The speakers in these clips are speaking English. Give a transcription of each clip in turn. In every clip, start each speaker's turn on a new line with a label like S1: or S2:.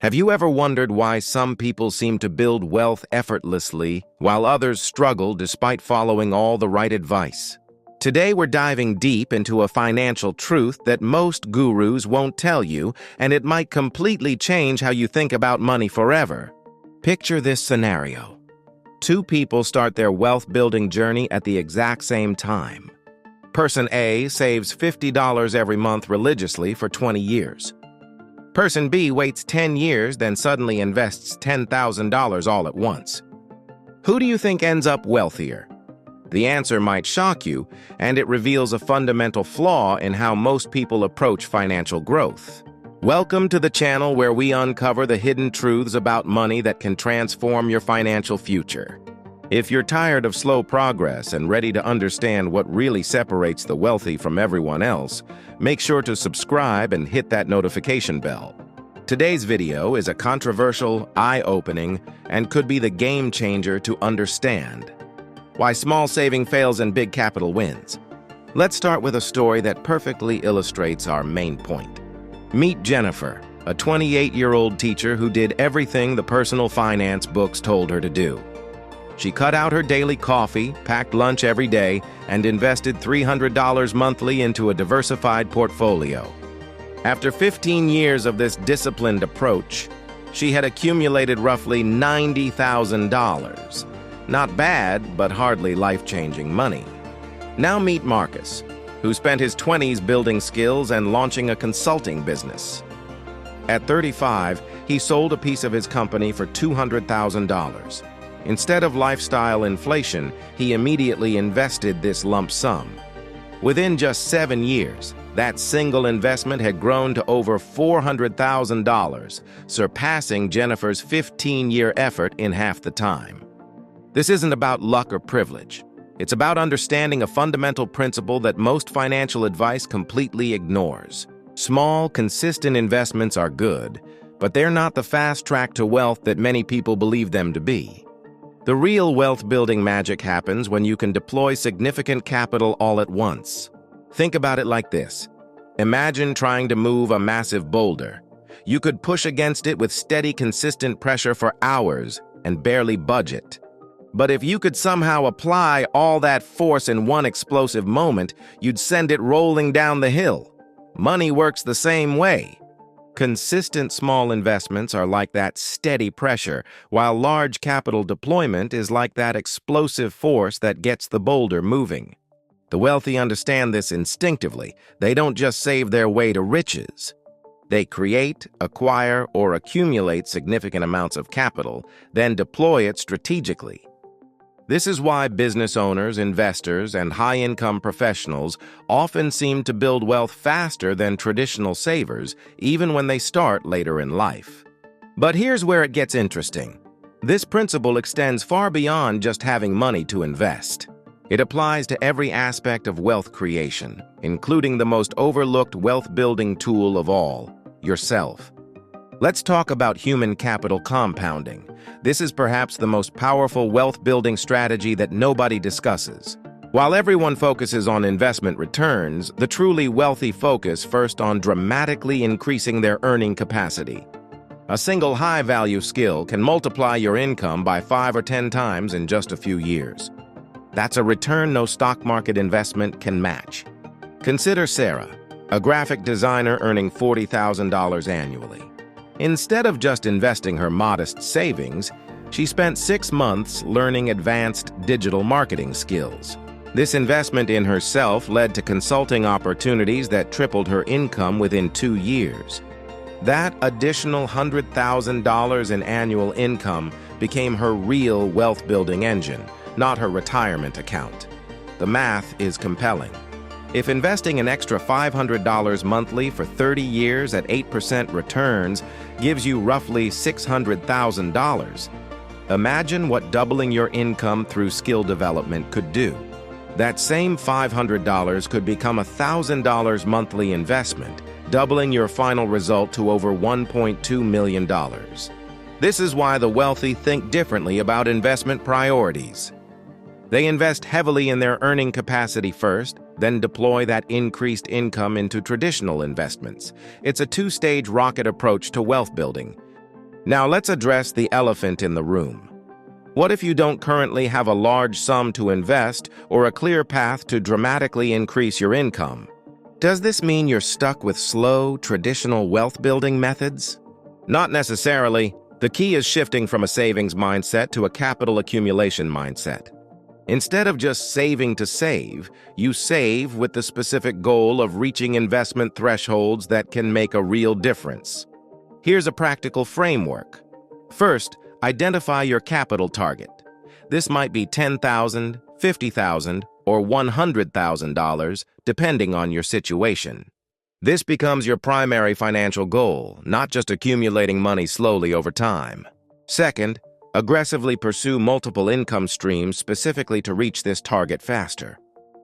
S1: Have you ever wondered why some people seem to build wealth effortlessly while others struggle despite following all the right advice? Today we're diving deep into a financial truth that most gurus won't tell you, and it might completely change how you think about money forever. Picture this scenario. Two people start their wealth-building journey at the exact same time. Person A saves $50 every month religiously for 20 years. Person B waits 10 years, then suddenly invests $10,000 all at once. Who do you think ends up wealthier? The answer might shock you, and it reveals a fundamental flaw in how most people approach financial growth. Welcome to the channel where we uncover the hidden truths about money that can transform your financial future. If you're tired of slow progress and ready to understand what really separates the wealthy from everyone else, make sure to subscribe and hit that notification bell. Today's video is a controversial, eye-opening, and could be the game changer to understand why small saving fails and big capital wins. Let's start with a story that perfectly illustrates our main point. Meet Jennifer, a 28-year-old teacher who did everything the personal finance books told her to do. She cut out her daily coffee, packed lunch every day, and invested $300 monthly into a diversified portfolio. After 15 years of this disciplined approach, she had accumulated roughly $90,000. Not bad, but hardly life-changing money. Now meet Marcus, who spent his 20s building skills and launching a consulting business. At 35, he sold a piece of his company for $200,000. Instead of lifestyle inflation, he immediately invested this lump sum. Within just 7 years, that single investment had grown to over $400,000, surpassing Jennifer's 15-year effort in half the time. This isn't about luck or privilege. It's about understanding a fundamental principle that most financial advice completely ignores. Small, consistent investments are good, but they're not the fast track to wealth that many people believe them to be. The real wealth-building magic happens when you can deploy significant capital all at once. Think about it like this. Imagine trying to move a massive boulder. You could push against it with steady, consistent pressure for hours and barely budge it. But if you could somehow apply all that force in one explosive moment, you'd send it rolling down the hill. Money works the same way. Consistent small investments are like that steady pressure, while large capital deployment is like that explosive force that gets the boulder moving. The wealthy understand this instinctively. They don't just save their way to riches. They create, acquire, or accumulate significant amounts of capital, then deploy it strategically. This is why business owners, investors, and high-income professionals often seem to build wealth faster than traditional savers, even when they start later in life. But here's where it gets interesting. This principle extends far beyond just having money to invest. It applies to every aspect of wealth creation, including the most overlooked wealth-building tool of all, yourself. Let's talk about human capital compounding. This is perhaps the most powerful wealth-building strategy that nobody discusses. While everyone focuses on investment returns, the truly wealthy focus first on dramatically increasing their earning capacity. A single high-value skill can multiply your income by 5 or 10 times in just a few years. That's a return no stock market investment can match. Consider Sarah, a graphic designer earning $40,000 annually. Instead of just investing her modest savings, she spent 6 months learning advanced digital marketing skills. This investment in herself led to consulting opportunities that tripled her income within 2 years. That additional $100,000 in annual income became her real wealth-building engine, not her retirement account. The math is compelling. If investing an extra $500 monthly for 30 years at 8% returns gives you roughly $600,000, imagine what doubling your income through skill development could do. That same $500 could become a $1,000 monthly investment, doubling your final result to over $1.2 million. This is why the wealthy think differently about investment priorities. They invest heavily in their earning capacity first, then deploy that increased income into traditional investments. It's a two-stage rocket approach to wealth building. Now let's address the elephant in the room. What if you don't currently have a large sum to invest or a clear path to dramatically increase your income? Does this mean you're stuck with slow, traditional wealth-building methods? Not necessarily. The key is shifting from a savings mindset to a capital accumulation mindset. Instead of just saving to save, you save with the specific goal of reaching investment thresholds that can make a real difference. Here's a practical framework. First, identify your capital target. This might be $10,000, $50,000, or $100,000, depending on your situation. This becomes your primary financial goal, not just accumulating money slowly over time. Second, aggressively pursue multiple income streams specifically to reach this target faster.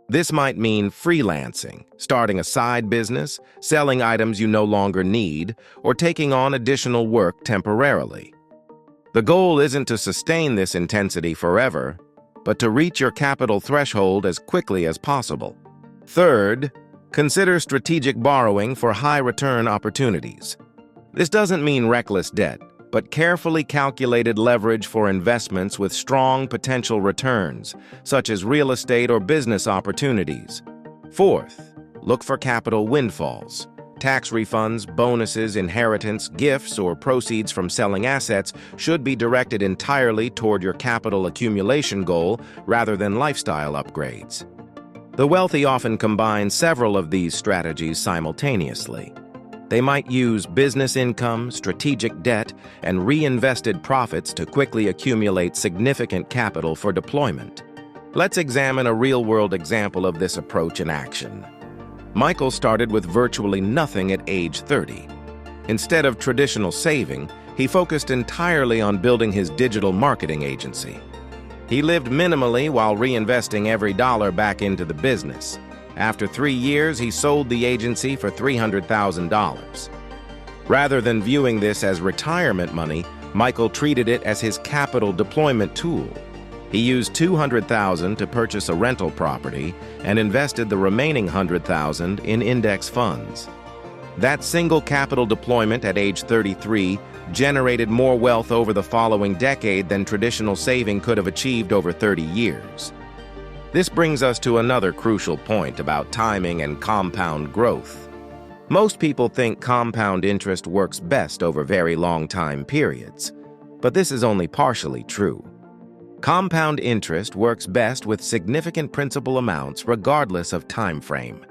S1: This might mean freelancing, starting a side business, selling items you no longer need, or taking on additional work temporarily. The goal isn't to sustain this intensity forever, but to reach your capital threshold as quickly as possible. Third, consider strategic borrowing for high-return opportunities. This doesn't mean reckless debt, but carefully calculated leverage for investments with strong potential returns, such as real estate or business opportunities. Fourth, look for capital windfalls. Tax refunds, bonuses, inheritance, gifts, or proceeds from selling assets should be directed entirely toward your capital accumulation goal rather than lifestyle upgrades. The wealthy often combine several of these strategies simultaneously. They might use business income, strategic debt, and reinvested profits to quickly accumulate significant capital for deployment. Let's examine a real-world example of this approach in action. Michael started with virtually nothing at age 30. Instead of traditional saving, he focused entirely on building his digital marketing agency. He lived minimally while reinvesting every dollar back into the business. After 3 years, he sold the agency for $300,000. Rather than viewing this as retirement money, Michael treated it as his capital deployment tool. He used $200,000 to purchase a rental property and invested the remaining $100,000 in index funds. That single capital deployment at age 33 generated more wealth over the following decade than traditional saving could have achieved over 30 years. This brings us to another crucial point about timing and compound growth. Most people think compound interest works best over very long time periods, but this is only partially true. Compound interest works best with significant principal amounts regardless of time frame.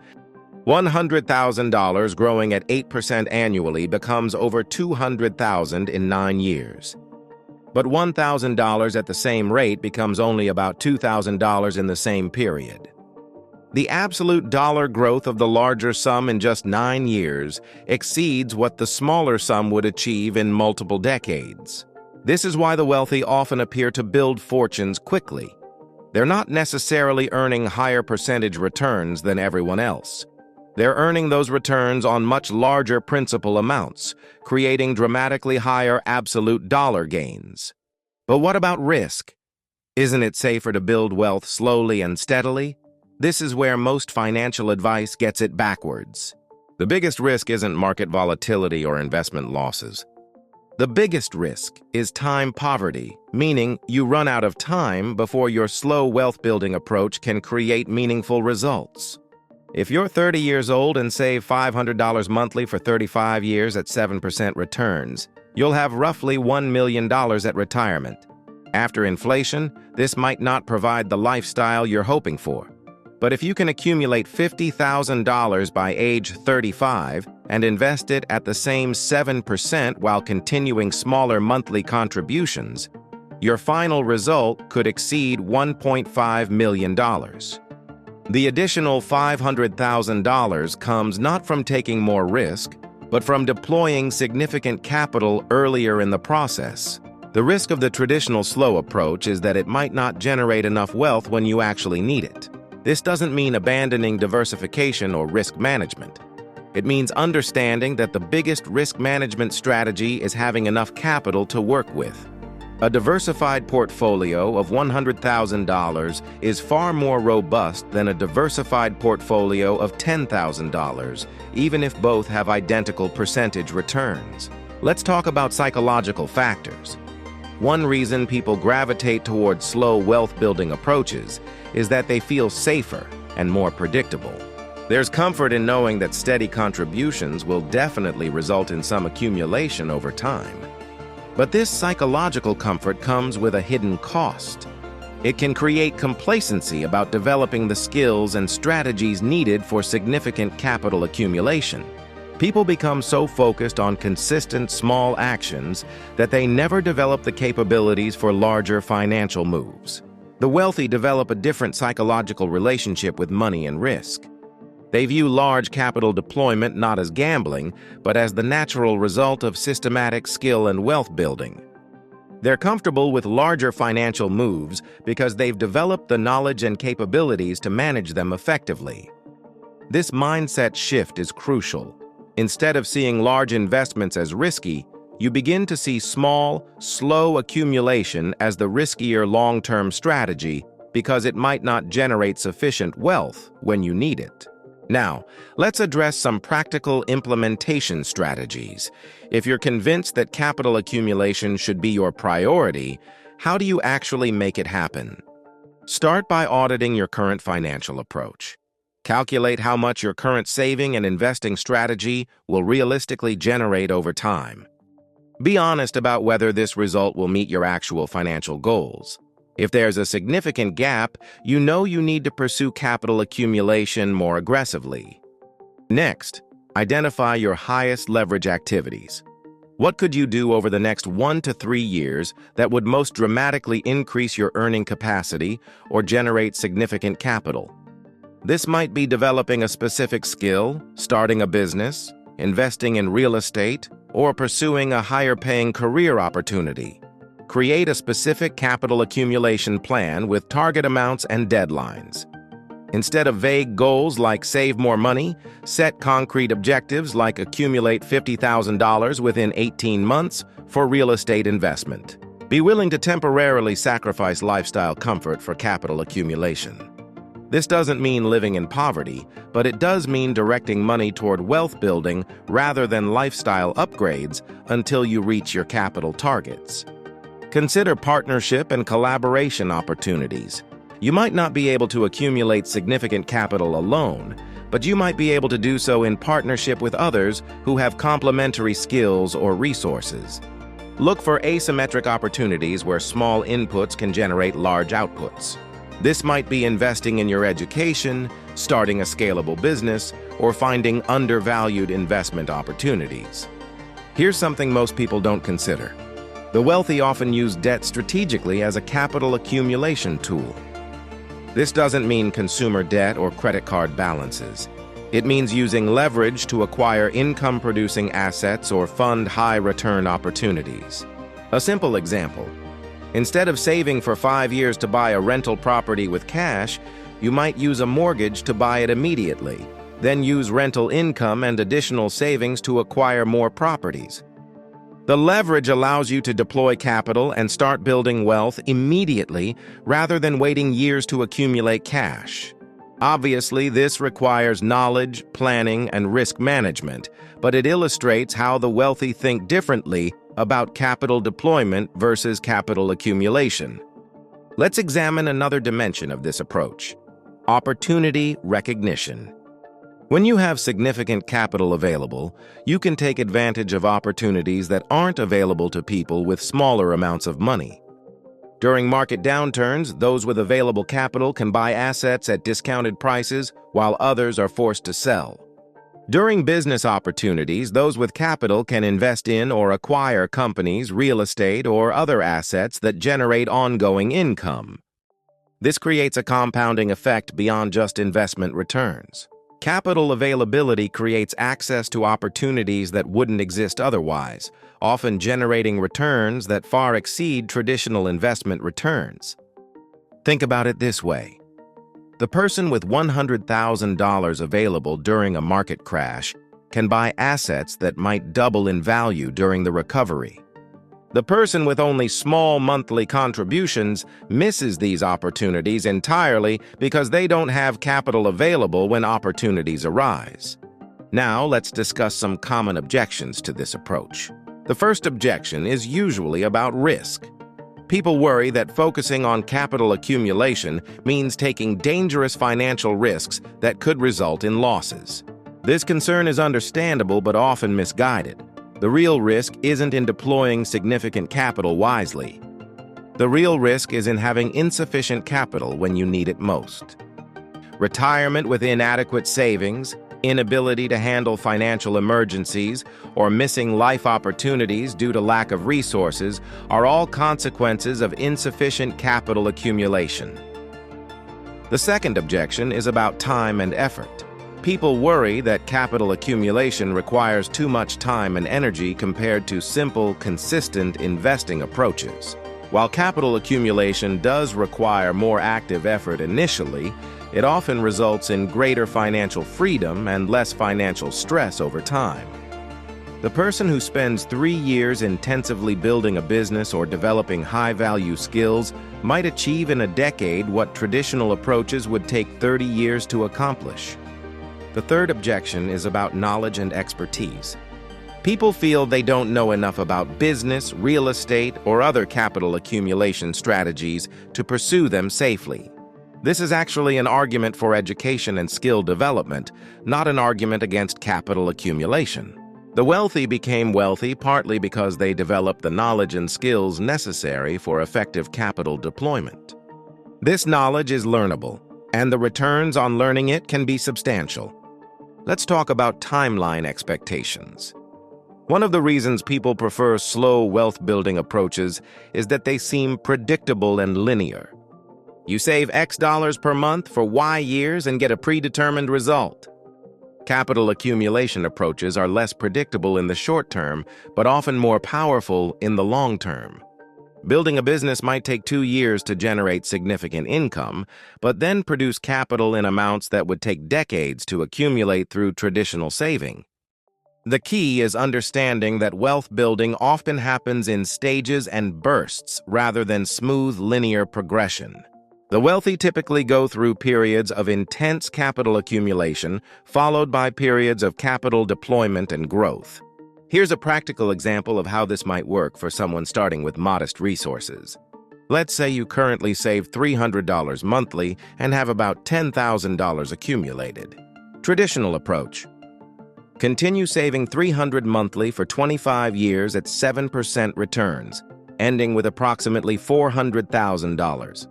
S1: $100,000 growing at 8% annually becomes over $200,000 in 9 years. But $1,000 at the same rate becomes only about $2,000 in the same period. The absolute dollar growth of the larger sum in just 9 years exceeds what the smaller sum would achieve in multiple decades. This is why the wealthy often appear to build fortunes quickly. They're not necessarily earning higher percentage returns than everyone else. They're earning those returns on much larger principal amounts, creating dramatically higher absolute dollar gains. But what about risk? Isn't it safer to build wealth slowly and steadily? This is where most financial advice gets it backwards. The biggest risk isn't market volatility or investment losses. The biggest risk is time poverty, meaning you run out of time before your slow wealth-building approach can create meaningful results. If you're 30 years old and save $500 monthly for 35 years at 7% returns, you'll have roughly $1 million at retirement. After inflation, this might not provide the lifestyle you're hoping for. But if you can accumulate $50,000 by age 35 and invest it at the same 7% while continuing smaller monthly contributions, your final result could exceed $1.5 million. The additional $500,000 comes not from taking more risk, but from deploying significant capital earlier in the process. The risk of the traditional slow approach is that it might not generate enough wealth when you actually need it. This doesn't mean abandoning diversification or risk management. It means understanding that the biggest risk management strategy is having enough capital to work with. A diversified portfolio of $100,000 is far more robust than a diversified portfolio of $10,000, even if both have identical percentage returns. Let's talk about psychological factors. One reason people gravitate towards slow wealth-building approaches is that they feel safer and more predictable. There's comfort in knowing that steady contributions will definitely result in some accumulation over time. But this psychological comfort comes with a hidden cost. It can create complacency about developing the skills and strategies needed for significant capital accumulation. People become so focused on consistent small actions that they never develop the capabilities for larger financial moves. The wealthy develop a different psychological relationship with money and risk. They view large capital deployment not as gambling, but as the natural result of systematic skill and wealth building. They're comfortable with larger financial moves because they've developed the knowledge and capabilities to manage them effectively. This mindset shift is crucial. Instead of seeing large investments as risky, you begin to see small, slow accumulation as the riskier long-term strategy because it might not generate sufficient wealth when you need it. Now, let's address some practical implementation strategies. If you're convinced that capital accumulation should be your priority, how do you actually make it happen? Start by auditing your current financial approach. Calculate how much your current saving and investing strategy will realistically generate over time. Be honest about whether this result will meet your actual financial goals. If there's a significant gap, you know you need to pursue capital accumulation more aggressively. Next, identify your highest leverage activities. What could you do over the next 1 to 3 years that would most dramatically increase your earning capacity or generate significant capital? This might be developing a specific skill, starting a business, investing in real estate, or pursuing a higher-paying career opportunity. Create a specific capital accumulation plan with target amounts and deadlines. Instead of vague goals like save more money, set concrete objectives like accumulate $50,000 within 18 months for real estate investment. Be willing to temporarily sacrifice lifestyle comfort for capital accumulation. This doesn't mean living in poverty, but it does mean directing money toward wealth building rather than lifestyle upgrades until you reach your capital targets. Consider partnership and collaboration opportunities. You might not be able to accumulate significant capital alone, but you might be able to do so in partnership with others who have complementary skills or resources. Look for asymmetric opportunities where small inputs can generate large outputs. This might be investing in your education, starting a scalable business, or finding undervalued investment opportunities. Here's something most people don't consider. The wealthy often use debt strategically as a capital accumulation tool. This doesn't mean consumer debt or credit card balances. It means using leverage to acquire income-producing assets or fund high-return opportunities. A simple example. Instead of saving for 5 years to buy a rental property with cash, you might use a mortgage to buy it immediately, then use rental income and additional savings to acquire more properties. The leverage allows you to deploy capital and start building wealth immediately rather than waiting years to accumulate cash. Obviously, this requires knowledge, planning, and risk management, but it illustrates how the wealthy think differently about capital deployment versus capital accumulation. Let's examine another dimension of this approach: opportunity recognition. When you have significant capital available, you can take advantage of opportunities that aren't available to people with smaller amounts of money. During market downturns, those with available capital can buy assets at discounted prices while others are forced to sell. During business opportunities, those with capital can invest in or acquire companies, real estate, or other assets that generate ongoing income. This creates a compounding effect beyond just investment returns. Capital availability creates access to opportunities that wouldn't exist otherwise, often generating returns that far exceed traditional investment returns. Think about it this way. The person with $100,000 available during a market crash can buy assets that might double in value during the recovery. The person with only small monthly contributions misses these opportunities entirely because they don't have capital available when opportunities arise. Now, let's discuss some common objections to this approach. The first objection is usually about risk. People worry that focusing on capital accumulation means taking dangerous financial risks that could result in losses. This concern is understandable but often misguided. The real risk isn't in deploying significant capital wisely. The real risk is in having insufficient capital when you need it most. Retirement with inadequate savings, inability to handle financial emergencies, or missing life opportunities due to lack of resources are all consequences of insufficient capital accumulation. The second objection is about time and effort. People worry that capital accumulation requires too much time and energy compared to simple, consistent investing approaches. While capital accumulation does require more active effort initially, it often results in greater financial freedom and less financial stress over time. The person who spends 3 years intensively building a business or developing high-value skills might achieve in a decade what traditional approaches would take 30 years to accomplish. The third objection is about knowledge and expertise. People feel they don't know enough about business, real estate, or other capital accumulation strategies to pursue them safely. This is actually an argument for education and skill development, not an argument against capital accumulation. The wealthy became wealthy partly because they developed the knowledge and skills necessary for effective capital deployment. This knowledge is learnable, and the returns on learning it can be substantial. Let's talk about timeline expectations. One of the reasons people prefer slow wealth-building approaches is that they seem predictable and linear. You save X dollars per month for Y years and get a predetermined result. Capital accumulation approaches are less predictable in the short term, but often more powerful in the long term. Building a business might take 2 years to generate significant income, but then produce capital in amounts that would take decades to accumulate through traditional saving. The key is understanding that wealth building often happens in stages and bursts rather than smooth linear progression. The wealthy typically go through periods of intense capital accumulation, followed by periods of capital deployment and growth. Here's a practical example of how this might work for someone starting with modest resources. Let's say you currently save $300 monthly and have about $10,000 accumulated. Traditional approach. Continue saving $300 monthly for 25 years at 7% returns, ending with approximately $400,000.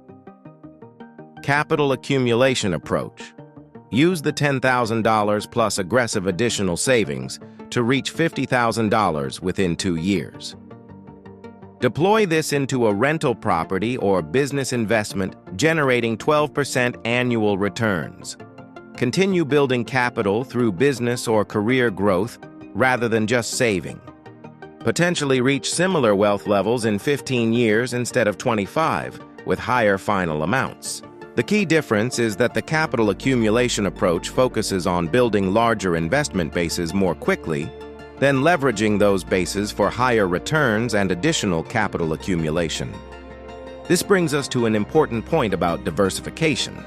S1: Capital accumulation approach. Use the $10,000 plus aggressive additional savings to reach $50,000 within 2 years. Deploy this into a rental property or business investment, generating 12% annual returns. Continue building capital through business or career growth rather than just saving. Potentially reach similar wealth levels in 15 years instead of 25, with higher final amounts. The key difference is that the capital accumulation approach focuses on building larger investment bases more quickly, then leveraging those bases for higher returns and additional capital accumulation. This brings us to an important point about diversification.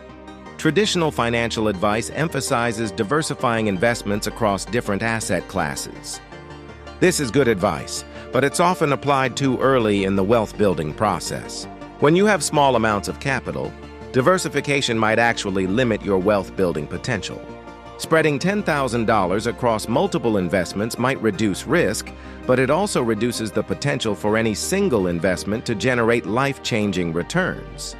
S1: Traditional financial advice emphasizes diversifying investments across different asset classes. This is good advice, but it's often applied too early in the wealth-building process. When you have small amounts of capital, diversification might actually limit your wealth-building potential. Spreading $10,000 across multiple investments might reduce risk, but it also reduces the potential for any single investment to generate life-changing returns.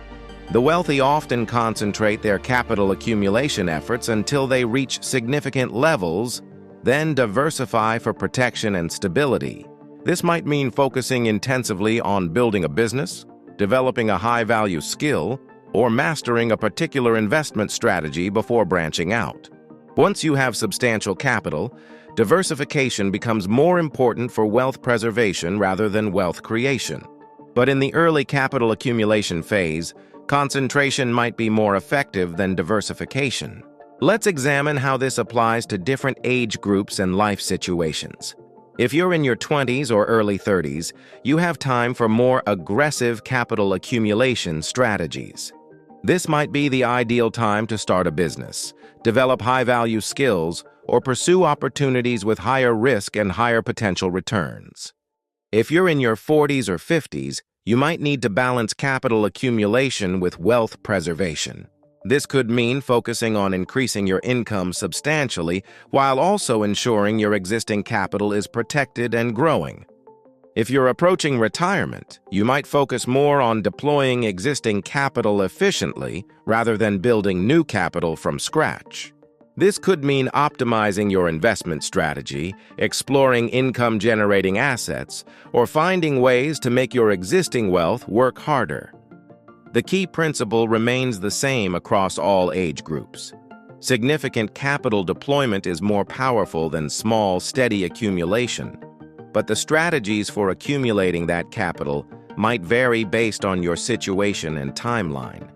S1: The wealthy often concentrate their capital accumulation efforts until they reach significant levels, then diversify for protection and stability. This might mean focusing intensively on building a business, developing a high-value skill, or mastering a particular investment strategy before branching out. Once you have substantial capital, diversification becomes more important for wealth preservation rather than wealth creation. But in the early capital accumulation phase, concentration might be more effective than diversification. Let's examine how this applies to different age groups and life situations. If you're in your 20s or early 30s, you have time for more aggressive capital accumulation strategies. This might be the ideal time to start a business, develop high-value skills, or pursue opportunities with higher risk and higher potential returns. If you're in your 40s or 50s, you might need to balance capital accumulation with wealth preservation. This could mean focusing on increasing your income substantially while also ensuring your existing capital is protected and growing. If you're approaching retirement, you might focus more on deploying existing capital efficiently rather than building new capital from scratch. This could mean optimizing your investment strategy, exploring income-generating assets, or finding ways to make your existing wealth work harder. The key principle remains the same across all age groups. Significant capital deployment is more powerful than small, steady accumulation, but the strategies for accumulating that capital might vary based on your situation and timeline.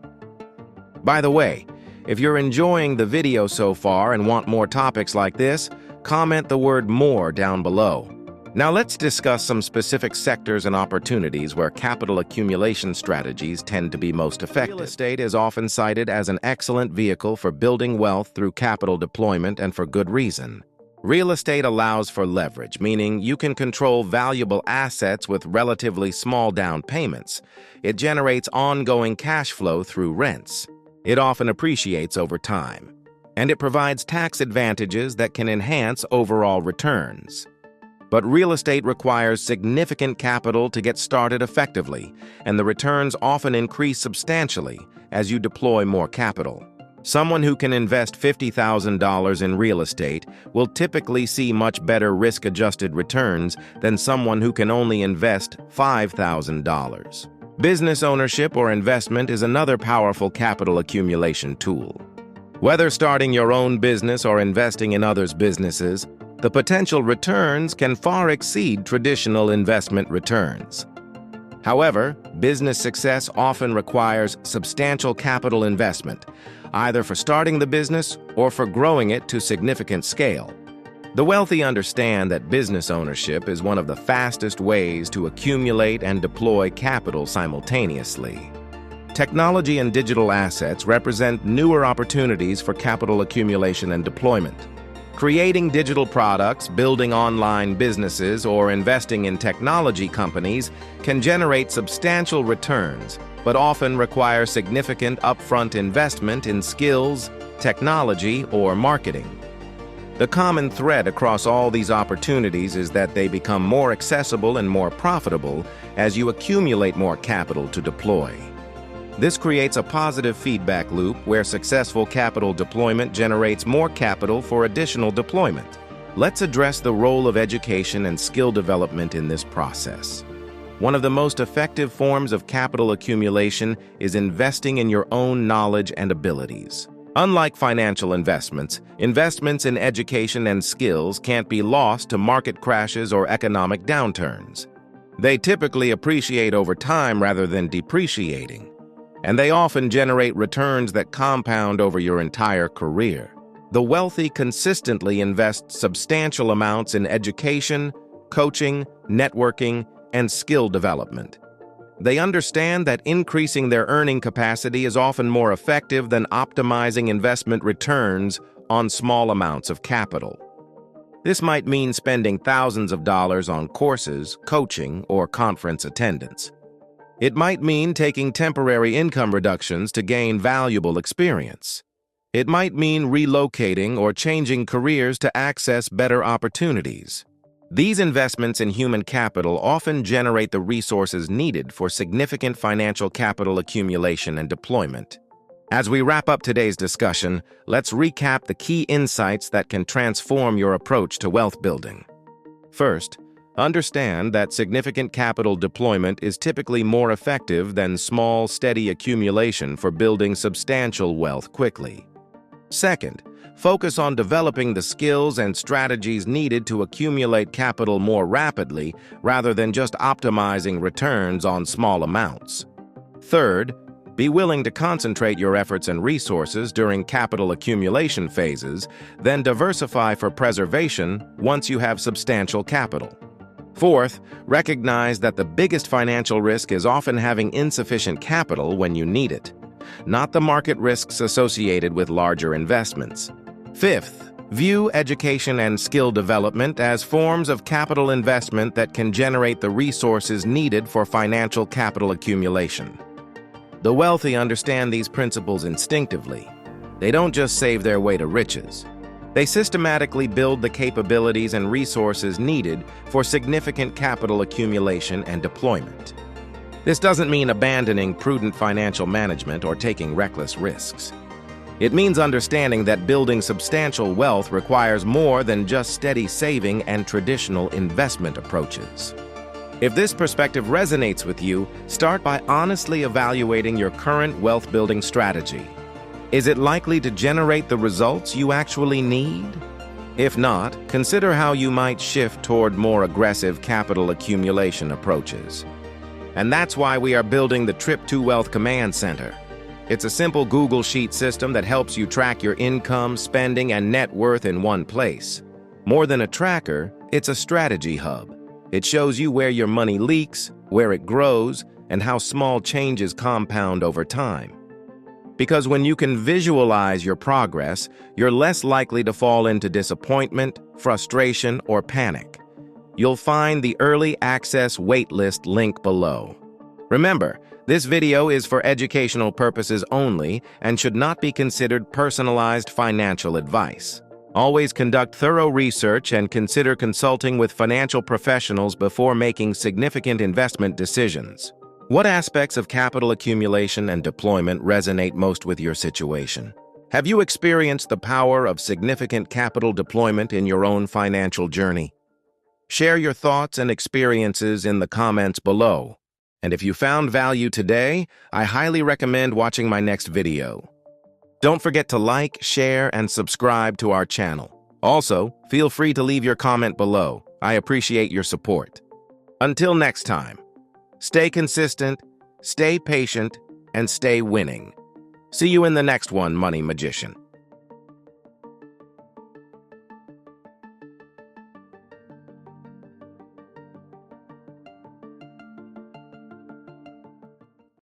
S1: By the way, if you're enjoying the video so far and want more topics like this, comment the word "more" down below. Now let's discuss some specific sectors and opportunities where capital accumulation strategies tend to be most effective. Real estate is often cited as an excellent vehicle for building wealth through capital deployment, and for good reason. Real estate allows for leverage, meaning you can control valuable assets with relatively small down payments. It generates ongoing cash flow through rents. It often appreciates over time, and it provides tax advantages that can enhance overall returns. But real estate requires significant capital to get started effectively, and the returns often increase substantially as you deploy more capital. Someone who can invest $50,000 in real estate will typically see much better risk-adjusted returns than someone who can only invest $5,000. Business ownership or investment is another powerful capital accumulation tool. Whether starting your own business or investing in others' businesses, the potential returns can far exceed traditional investment returns. However, business success often requires substantial capital investment, either for starting the business or for growing it to significant scale. The wealthy understand that business ownership is one of the fastest ways to accumulate and deploy capital simultaneously. Technology and digital assets represent newer opportunities for capital accumulation and deployment. Creating digital products, building online businesses, or investing in technology companies can generate substantial returns, but often require significant upfront investment in skills, technology, or marketing. The common thread across all these opportunities is that they become more accessible and more profitable as you accumulate more capital to deploy. This creates a positive feedback loop where successful capital deployment generates more capital for additional deployment. Let's address the role of education and skill development in this process. One of the most effective forms of capital accumulation is investing in your own knowledge and abilities. Unlike financial investments, investments in education and skills can't be lost to market crashes or economic downturns. They typically appreciate over time rather than depreciating, and they often generate returns that compound over your entire career. The wealthy consistently invest substantial amounts in education, coaching, networking, and skill development. They understand that increasing their earning capacity is often more effective than optimizing investment returns on small amounts of capital. This might mean spending thousands of dollars on courses, coaching, or conference attendance. It might mean taking temporary income reductions to gain valuable experience. It might mean relocating or changing careers to access better opportunities. These investments in human capital often generate the resources needed for significant financial capital accumulation and deployment. As we wrap up today's discussion, let's recap the key insights that can transform your approach to wealth building. First, understand that significant capital deployment is typically more effective than small, steady accumulation for building substantial wealth quickly. Second, focus on developing the skills and strategies needed to accumulate capital more rapidly rather than just optimizing returns on small amounts. Third, be willing to concentrate your efforts and resources during capital accumulation phases, then diversify for preservation once you have substantial capital. Fourth, recognize that the biggest financial risk is often having insufficient capital when you need it, not the market risks associated with larger investments. Fifth, View education and skill development as forms of capital investment that can generate the resources needed for financial capital accumulation. The wealthy understand these principles instinctively. They don't just save their way to riches. They systematically build the capabilities and resources needed for significant capital accumulation and deployment. This doesn't mean abandoning prudent financial management or taking reckless risks. It means understanding that building substantial wealth requires more than just steady saving and traditional investment approaches. If this perspective resonates with you, start by honestly evaluating your current wealth-building strategy. Is it likely to generate the results you actually need? If not, consider how you might shift toward more aggressive capital accumulation approaches. And that's why we are building the Trip to Wealth Command Center. It's a simple Google Sheet system that helps you track your income, spending, and net worth in one place. More than a tracker, it's a strategy hub. It shows you where your money leaks, where it grows, and how small changes compound over time. Because when you can visualize your progress, you're less likely to fall into disappointment, frustration, or panic. You'll find the early access waitlist link below. Remember, this video is for educational purposes only and should not be considered personalized financial advice. Always conduct thorough research and consider consulting with financial professionals before making significant investment decisions. What aspects of capital accumulation and deployment resonate most with your situation? Have you experienced the power of significant capital deployment in your own financial journey? Share your thoughts and experiences in the comments below. And if you found value today, I highly recommend watching my next video. Don't forget to like, share, and subscribe to our channel. Also, feel free to leave your comment below. I appreciate your support. Until next time, stay consistent, stay patient, and stay winning. See you in the next one, Money Magician.